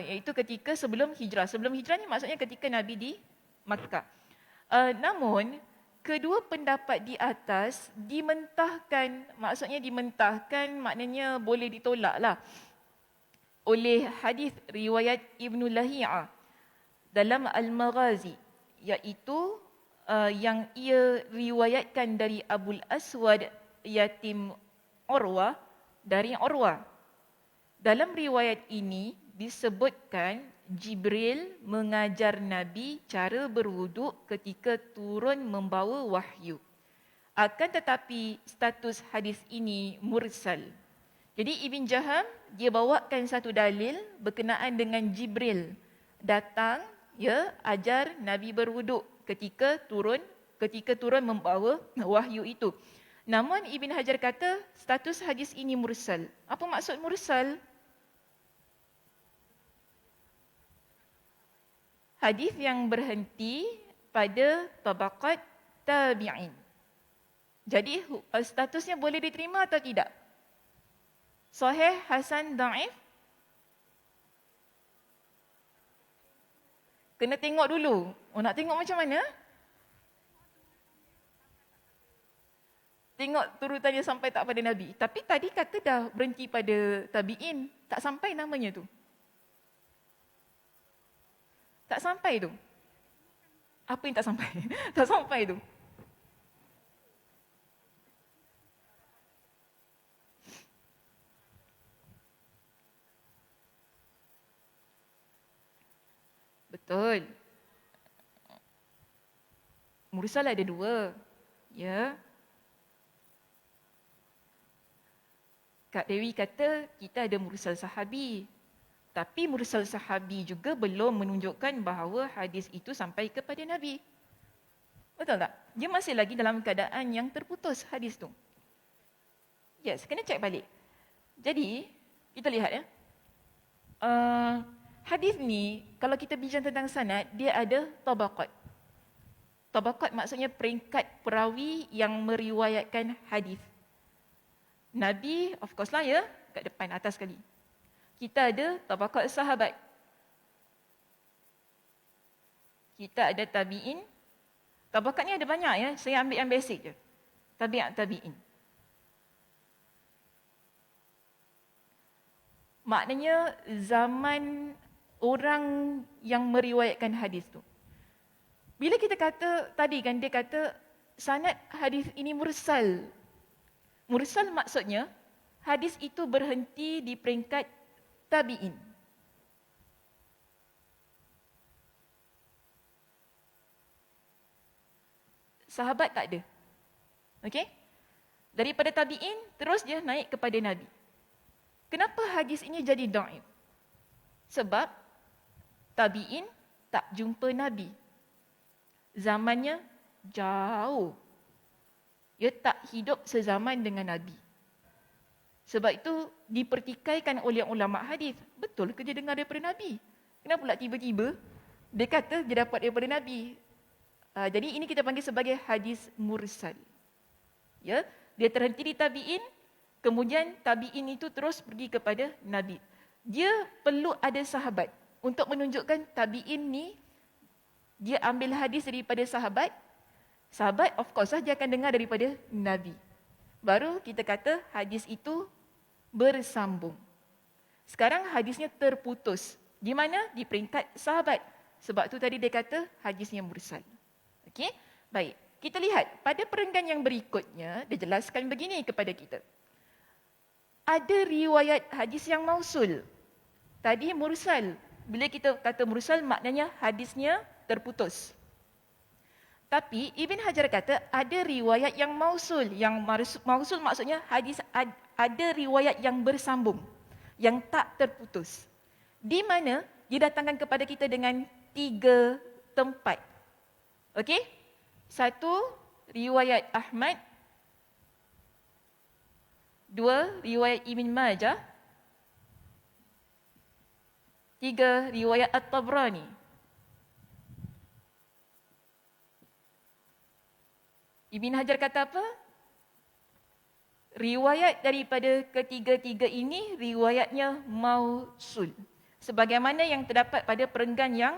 Iaitu ketika sebelum hijrah. Sebelum hijrah ni maksudnya ketika Nabi di Makkah. Namun kedua pendapat di atas dimentahkan, maksudnya dimentahkan maknanya boleh ditolak lah oleh hadis riwayat Ibnu Lahi'ah dalam Al-Maghazi, iaitu yang ia riwayatkan dari Abul Aswad yatim Urwah dari Urwah. Dalam riwayat ini disebutkan Jibril mengajar Nabi cara berwuduk ketika turun membawa wahyu. Akan tetapi status hadis ini mursal. Jadi Ibn Jahm dia bawakan satu dalil berkenaan dengan Jibril datang ajar Nabi berwuduk ketika turun membawa wahyu itu. Namun Ibn Hajar kata status hadis ini mursal. Apa maksud mursal? Hadis yang berhenti pada tabaqat tabi'in. Jadi statusnya boleh diterima atau tidak? Sahih, hasan, dhaif? Kena tengok dulu. Nak tengok macam mana? Tengok turutannya sampai tak pada Nabi. Tapi tadi kata dah berhenti pada tabi'in. Tak sampai namanya tu. Tak sampai tu. Apa yang tak sampai? Tak sampai tu. Betul. Mursal ada dua. Ya. Kak Dewi kata kita ada mursal sahabi. Tapi mursal sahabi juga belum menunjukkan bahawa hadis itu sampai kepada Nabi. Betul tak? Dia masih lagi dalam keadaan yang terputus hadis tu. Yes, kena cek balik. Jadi, kita lihat ya. Hadis ni, kalau kita bincang tentang sanad, dia ada tabaqat. Tabaqat maksudnya peringkat perawi yang meriwayatkan hadis. Nabi, of course lah ya, kat depan atas sekali. Kita ada tabaqat sahabat. Kita ada tabi'in. Tabaqat ni ada banyak ya, saya ambil yang basic je. Tabi'in. Maknanya zaman orang yang meriwayatkan hadis tu. Bila kita kata, tadi kan dia kata sanad hadis ini mursal. Mursal maksudnya hadis itu berhenti di peringkat tabi'in. Sahabat tak ada. Okey? Daripada tabi'in terus dia naik kepada Nabi. Kenapa hadis ini jadi dhaif? Sebab tabi'in tak jumpa Nabi. Zamannya jauh. Dia tak hidup sezaman dengan Nabi. Sebab itu dipertikaikan oleh ulama hadis. Betul ke dia dengar daripada Nabi? Kenapa pula tiba-tiba dia kata dia dapat daripada Nabi? Jadi ini kita panggil sebagai hadis mursal. Ya, dia terhenti di tabi'in, kemudian tabi'in itu terus pergi kepada Nabi. Dia perlu ada sahabat untuk menunjukkan tabi'in ni dia ambil hadis daripada sahabat. Sahabat of course lah dia akan dengar daripada Nabi. Baru kita kata hadis itu bersambung. Sekarang hadisnya terputus. Di mana? Di peringkat sahabat. Sebab tu tadi dia kata hadisnya mursal. Okey? Baik. Kita lihat pada perenggan yang berikutnya, dia jelaskan begini kepada kita. Ada riwayat hadis yang mausul. Tadi mursal. Bila kita kata mursal, maknanya hadisnya terputus. Tapi Ibn Hajar kata ada riwayat yang mausul. Yang mausul maksudnya hadis ada riwayat yang bersambung, yang tak terputus. Di mana didatangkan kepada kita dengan 3 tempat. Okey? 1, riwayat Ahmad. 2, riwayat Ibn Majah. 3, riwayat At-Tabrani. Ibn Hajar kata apa? Riwayat daripada ketiga-tiga ini riwayatnya mausul. Sebagaimana yang terdapat pada perenggan yang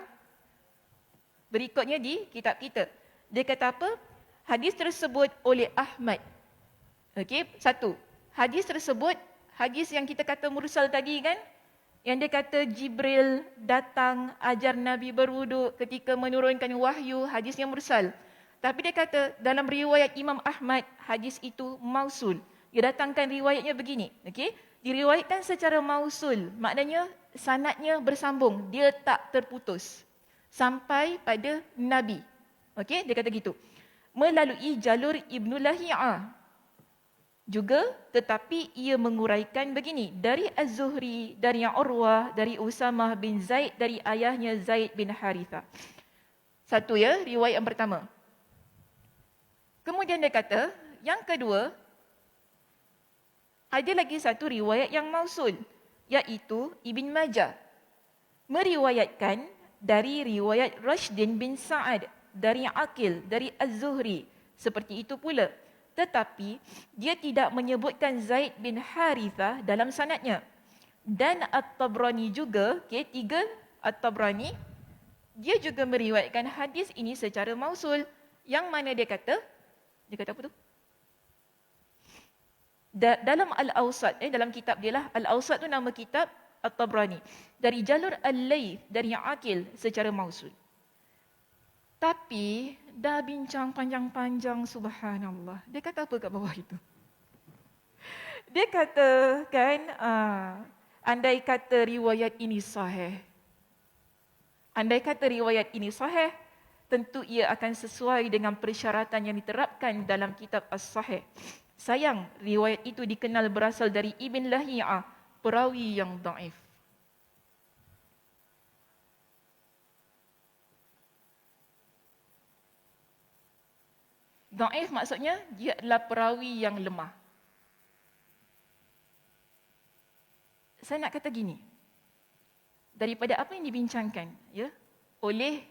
berikutnya di kitab kita. Dia kata apa? Hadis tersebut oleh Ahmad. Okey, satu. Hadis tersebut, hadis yang kita kata mursal tadi kan? Yang dia kata Jibril datang ajar Nabi berwuduk ketika menurunkan wahyu, hadisnya mursal. Tapi dia kata dalam riwayat Imam Ahmad, hadis itu mausul. Dia datangkan riwayatnya begini. Okey? Diriwayatkan secara mausul. Maknanya sanadnya bersambung. Dia tak terputus. Sampai pada Nabi. Okey? Dia kata gitu. Melalui jalur Ibnu Lahiyah. Juga tetapi ia menguraikan begini. Dari Az-Zuhri, dari Urwah, dari Usamah bin Zaid, dari ayahnya Zaid bin Harithah. Satu ya, riwayat yang pertama. Kemudian dia kata, yang kedua, ada lagi satu riwayat yang mausul, iaitu Ibn Majah. Meriwayatkan dari riwayat Rashdin bin Sa'ad, dari Aqil, dari Az-Zuhri. Seperti itu pula. Tetapi, dia tidak menyebutkan Zaid bin Harithah dalam sanadnya. Dan At-Tabrani juga, tiga At-Tabrani, dia juga meriwayatkan hadis ini secara mausul. Yang mana dia kata apa tu? Dalam Al-Awsat, dalam kitab dia lah, Al-Awsat tu nama kitab At-Tabrani. Dari jalur Al-Layth, dari Aqil secara mausul. Tapi, dah bincang panjang-panjang, subhanallah. Dia kata apa kat bawah itu? Dia kata, kan, andai kata riwayat ini sahih. Andai kata riwayat ini sahih, tentu ia akan sesuai dengan persyaratan yang diterapkan dalam kitab As-Sahih. Sayang, riwayat itu dikenal berasal dari Ibn Lahiyah, perawi yang daif. Daif maksudnya dia adalah perawi yang lemah. Saya nak kata gini. Daripada apa yang dibincangkan ya oleh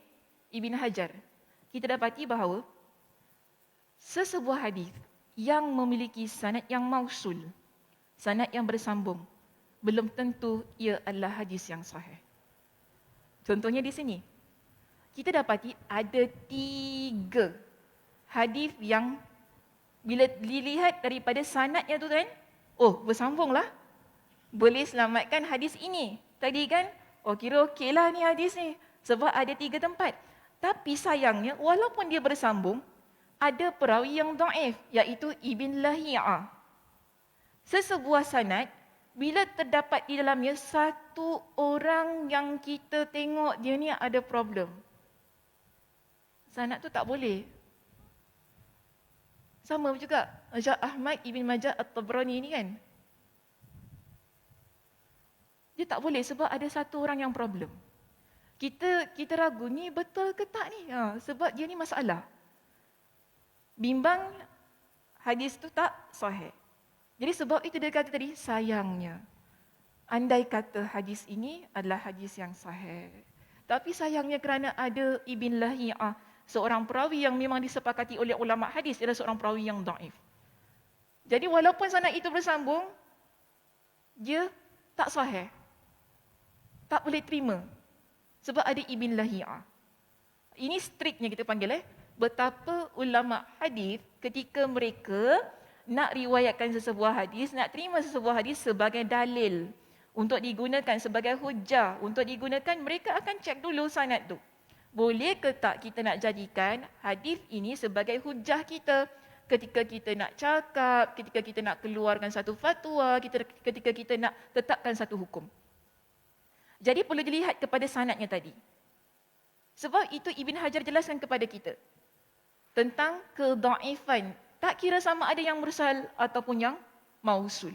Ibn Hajar, kita dapati bahawa sesebuah hadis yang memiliki sanad yang mausul, sanad yang bersambung, belum tentu ia adalah hadis yang sahih. Contohnya di sini. Kita dapati ada 3 hadis yang bila dilihat daripada sanadnya tu kan, bersambunglah. Boleh selamatkan hadis ini. Tadi kan, kira okeylah ni hadis ni. Sebab ada 3 tempat. Tapi sayangnya, walaupun dia bersambung, ada perawi yang daif, iaitu Ibn Lahiyah. Sesebuah sanad, bila terdapat di dalamnya satu orang yang kita tengok dia ni ada problem, sanad tu tak boleh. Sama juga Majah Ahmad, Ibn Majah, At-Tabrani ni kan. Dia tak boleh sebab ada satu orang yang problem. Kita ragu ni betul ke tak ni? Sebab dia ni masalah. Bimbang hadis tu tak sahih. Jadi sebab itu dia kata tadi, sayangnya. Andai kata hadis ini adalah hadis yang sahih. Tapi sayangnya kerana ada Ibn Lahiyah, seorang perawi yang memang disepakati oleh ulama hadis, adalah seorang perawi yang daif. Jadi walaupun sanad itu bersambung, dia tak sahih. Tak boleh terima. Sebab ada Ibn Lahiyah. Ini striknya kita panggil. Betapa ulama hadis ketika mereka nak riwayatkan sesebuah hadis, nak terima sesebuah hadis sebagai dalil, untuk digunakan sebagai hujah, untuk digunakan, mereka akan cek dulu sanad tu. Boleh ke tak kita nak jadikan hadis ini sebagai hujah kita ketika kita nak cakap, ketika kita nak keluarkan satu fatwa, ketika kita nak tetapkan satu hukum. Jadi perlu dilihat kepada sanadnya tadi. Sebab itu Ibn Hajar jelaskan kepada kita tentang kedaifan. Tak kira sama ada yang mursal ataupun yang mausul.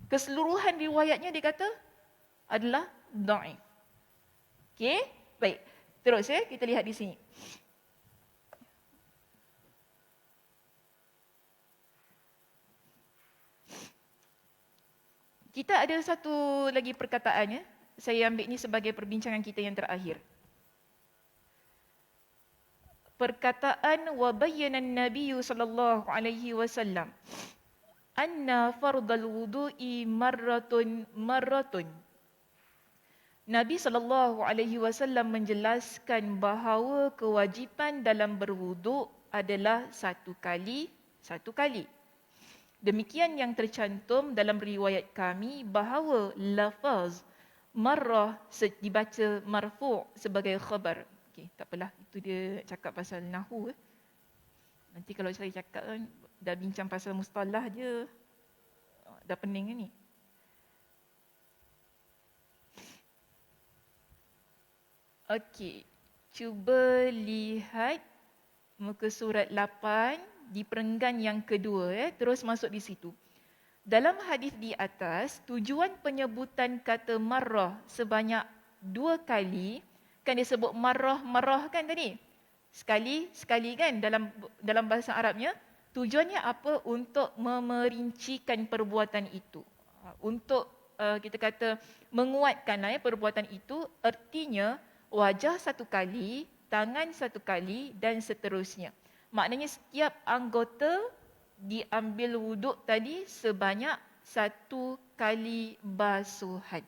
Keseluruhan riwayatnya dia kata adalah daif. Okey? Baik, terus kita lihat di sini. Kita ada satu lagi perkataan, ya. Saya ambil ini sebagai perbincangan kita yang terakhir. Perkataan wa bayyana an-nabiy sallallahu alaihi wasallam anna fardal wudu'i marratun. Nabi sallallahu alaihi wasallam menjelaskan bahawa kewajipan dalam berwuduk adalah satu kali. Demikian yang tercantum dalam riwayat kami bahawa lafaz marrah dibaca marfu' sebagai khabar. Okey, tak apalah, itu dia cakap pasal nahwu. Nanti kalau saya cakap kan dah bincang pasal mustalah je, dah pening kan ni. Okey, cuba lihat muka surat 8 di perenggan yang kedua, terus masuk di situ. Dalam hadis di atas, tujuan penyebutan kata marrah sebanyak 2 kali, kan dia sebut marrah kan tadi? Sekali kan dalam bahasa Arabnya. Tujuannya apa? Untuk memerincikan perbuatan itu. Untuk kita kata menguatkan perbuatan itu, artinya wajah satu kali, tangan satu kali dan seterusnya. Maknanya setiap anggota diambil wuduk tadi sebanyak 1 kali basuhan.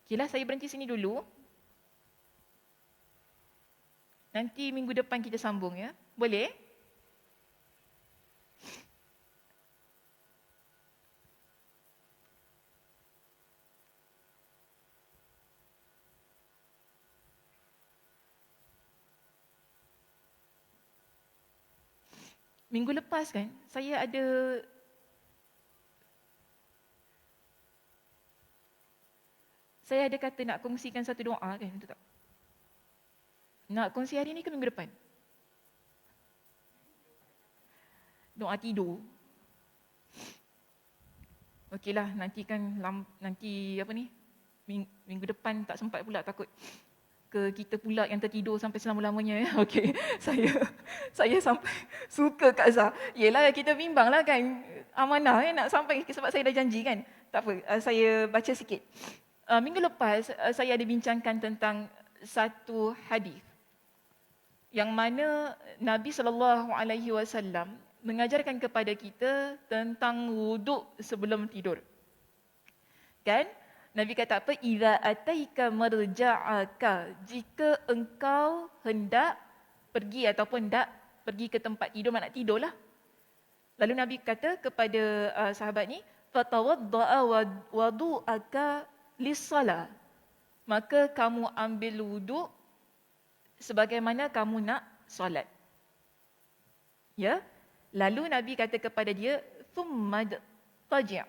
Okeylah, saya berhenti sini dulu. Nanti minggu depan kita sambung, ya. Boleh? Minggu lepas kan, saya ada kata nak kongsikan satu doa kan, betul tak? Nak kongsi hari ni ke minggu depan? Doa tidur. Okeylah, nanti minggu depan tak sempat pula, takut ke kita pula yang tertidur sampai selama-lamanya, ya. Okey, saya sampai suka Kak Zah. Yelah, kita bimbanglah kan, amanah nak sampai sebab saya dah janji kan. Tak apa, saya baca sikit. Minggu lepas saya ada bincangkan tentang satu hadis yang mana Nabi SAW mengajarkan kepada kita tentang wuduk sebelum tidur. Kan? Nabi kata apa? Idza ataika marja'aka, jika engkau hendak pergi ataupun hendak pergi ke tempat tidur, nak tidurlah. Lalu Nabi kata kepada sahabat ni, fatawadda'a wadu'aka lis-salah. Maka kamu ambil wuduk sebagaimana kamu nak solat. Ya? Lalu Nabi kata kepada dia, thumma taji'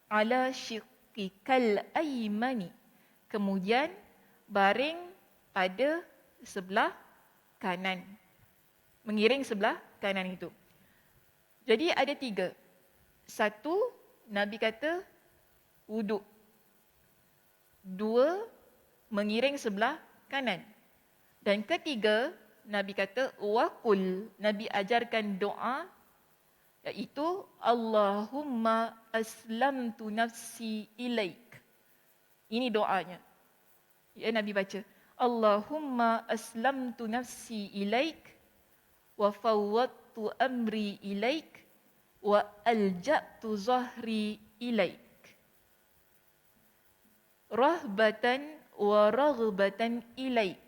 ala shiqqikal aymani. Kemudian baring pada sebelah kanan. Mengiring sebelah kanan itu. Jadi ada 3. 1, Nabi kata wuduk. 2, mengiring sebelah kanan. Dan ketiga, Nabi kata waqul. Nabi ajarkan doa, iaitu Allahumma aslamtu nafsi ilaik. Ini doanya. Ya, Nabi baca, Allahumma aslamtu nafsi ilaik wa fawwadtu amri ilaik wa alja'tu zahri ilaik. Rahbatan wa raghbatan ilaik.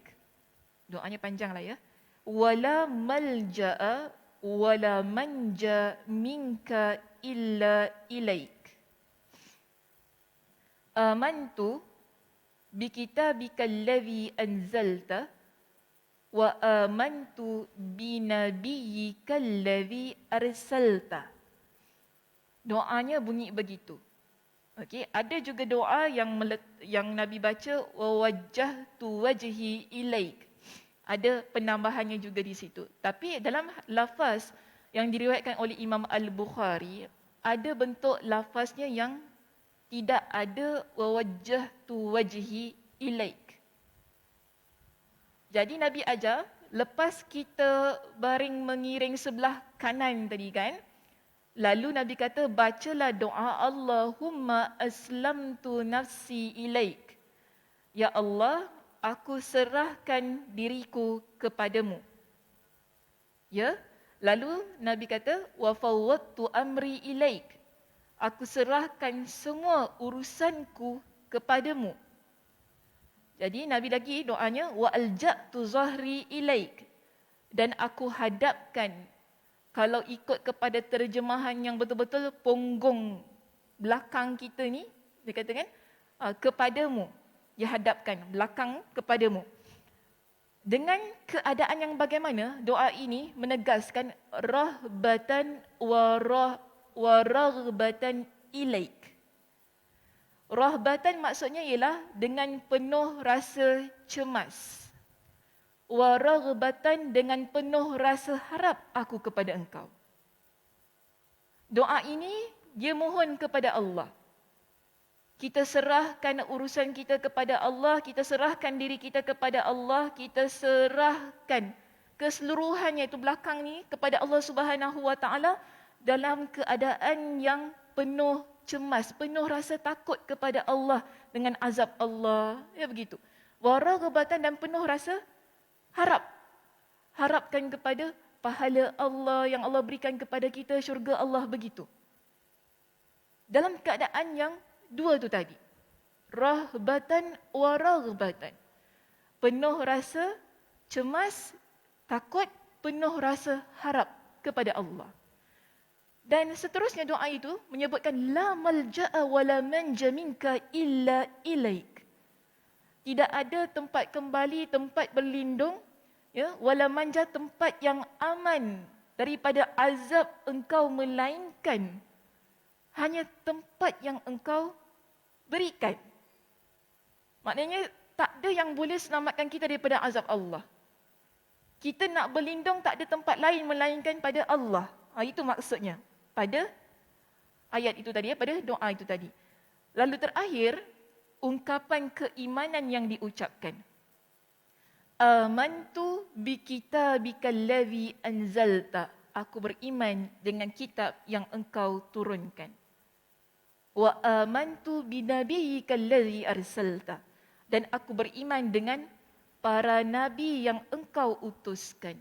Doanya panjanglah, ya. Wala malja'a wala manja minka illa ilaik. Amantu bikitabika alladhi anzalta wa amantu binabiyyika alladhi arsalta. Doanya bunyi begitu. Okey, ada juga doa yang Nabi baca wa wajjahtu wajhi ilaik. Ada penambahannya juga di situ. Tapi dalam lafaz yang diriwayatkan oleh Imam Al-Bukhari, ada bentuk lafaznya yang tidak ada wa wajjahtu wajhi ilaik. Jadi Nabi ajar, lepas kita baring mengiring sebelah kanan tadi kan, Lalu Nabi kata, bacalah doa Allahumma aslamtu nafsi ilaik. Ya Allah, aku serahkan diriku kepadamu. Ya, lalu Nabi kata, wa fawwadtu amri ilaik. Aku serahkan semua urusanku kepadamu. Jadi Nabi lagi doanya, wa alja'tu zahri ilaik. Dan aku hadapkan, kalau ikut kepada terjemahan yang betul-betul, punggung belakang kita ni, dia katakan, kepadamu. Dia hadapkan belakang kepadamu. Dengan keadaan yang bagaimana, doa ini menegaskan rahbatan wa raghbatan ilaik. Rahbatan maksudnya ialah dengan penuh rasa cemas. Wa raghbatan dengan penuh rasa harap aku kepada engkau. Doa ini dia mohon kepada Allah. Kita serahkan urusan kita kepada Allah, kita serahkan diri kita kepada Allah, kita serahkan keseluruhannya itu belakang ni kepada Allah Subhanahu Wa Taala dalam keadaan yang penuh cemas, penuh rasa takut kepada Allah dengan azab Allah. Ya begitu. Wa raghbatan dan penuh rasa harap. Harapkan kepada pahala Allah yang Allah berikan kepada kita, syurga Allah, begitu. Dalam keadaan yang dua tu tadi. Rahbatan wa raghbatan. Penuh rasa cemas, takut, penuh rasa harap kepada Allah. Dan seterusnya doa itu menyebutkan la malja'a wa la manja minka illa ilaik. Tidak ada tempat kembali, tempat berlindung, ya, wala manja, tempat yang aman daripada azab engkau melainkan hanya tempat yang engkau berikan. Maknanya tak ada yang boleh selamatkan kita daripada azab Allah. Kita nak berlindung tak ada tempat lain melainkan pada Allah. Itu maksudnya pada ayat itu tadi, pada doa itu tadi. Lalu terakhir, ungkapan keimanan yang diucapkan. Amantu bi kitabikal ladzi anzalta. Aku beriman dengan kitab yang engkau turunkan. Wa amantu bi nabiyyikal ladzi arsalta. Dan aku beriman dengan para nabi yang engkau utuskan.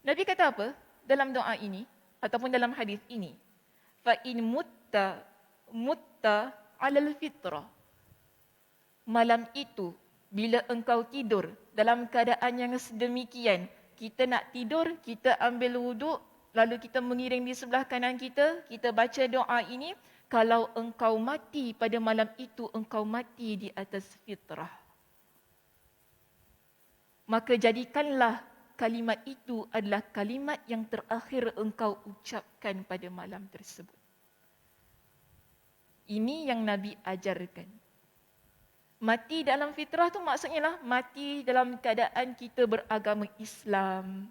Nabi kata apa dalam doa ini ataupun dalam hadis ini? Fa in mutta 'alal fitrah. Malam itu bila engkau tidur dalam keadaan yang sedemikian, kita nak tidur, kita ambil wuduk, lalu kita mengiring di sebelah kanan kita, kita baca doa ini, kalau engkau mati pada malam itu, engkau mati di atas fitrah. Maka jadikanlah kalimat itu adalah kalimat yang terakhir engkau ucapkan pada malam tersebut. Ini yang Nabi ajarkan. Mati dalam fitrah tu maksudnya lah mati dalam keadaan kita beragama Islam.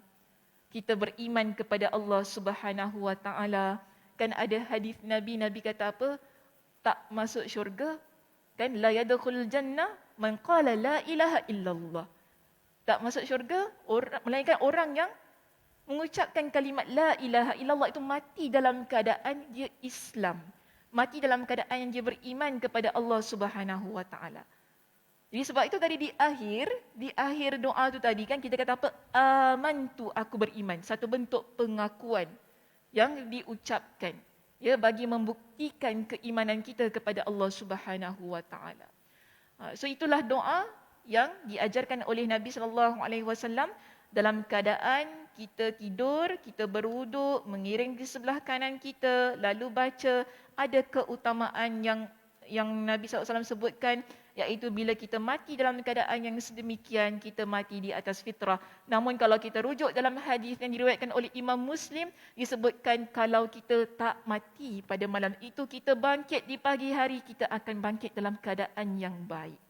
Kita beriman kepada Allah Subhanahu Wa Taala. Kan ada hadis Nabi kata apa? Tak masuk syurga. Kan la yadkhulul jannah man qala la ilaha illallah. Tak masuk syurga melainkan orang yang mengucapkan kalimat la ilaha illallah, itu mati dalam keadaan dia Islam. Mati dalam keadaan yang dia beriman kepada Allah Subhanahu Wa Taala. Jadi sebab itu tadi di akhir doa tu tadi kan kita kata apa? Amantu, aku beriman. Satu bentuk pengakuan yang diucapkan, ya, bagi membuktikan keimanan kita kepada Allah Subhanahu Wa Taala. So itulah doa yang diajarkan oleh Nabi sallallahu alaihi wasallam dalam keadaan kita tidur, kita berwuduk, mengiring di sebelah kanan kita, lalu baca. Ada keutamaan yang Nabi SAW sebutkan, iaitu bila kita mati dalam keadaan yang sedemikian, kita mati di atas fitrah. Namun kalau kita rujuk dalam hadis yang diriwayatkan oleh Imam Muslim, disebutkan kalau kita tak mati pada malam itu, kita bangkit di pagi hari, kita akan bangkit dalam keadaan yang baik.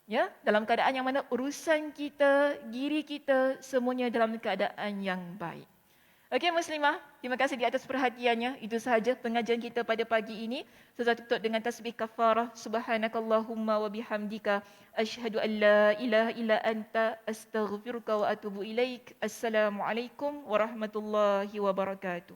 Ya, dalam keadaan yang mana urusan kita, diri kita, semuanya dalam keadaan yang baik. Okey Muslimah, terima kasih di atas perhatiannya. Itu sahaja pengajian kita pada pagi ini. Saya tutup dengan tasbih kafarah. Subhanakallahumma wa bihamdika asyhadu an la ilaha illa anta astaghfiruka wa atubu ilaik. Assalamualaikum warahmatullahi wabarakatuh.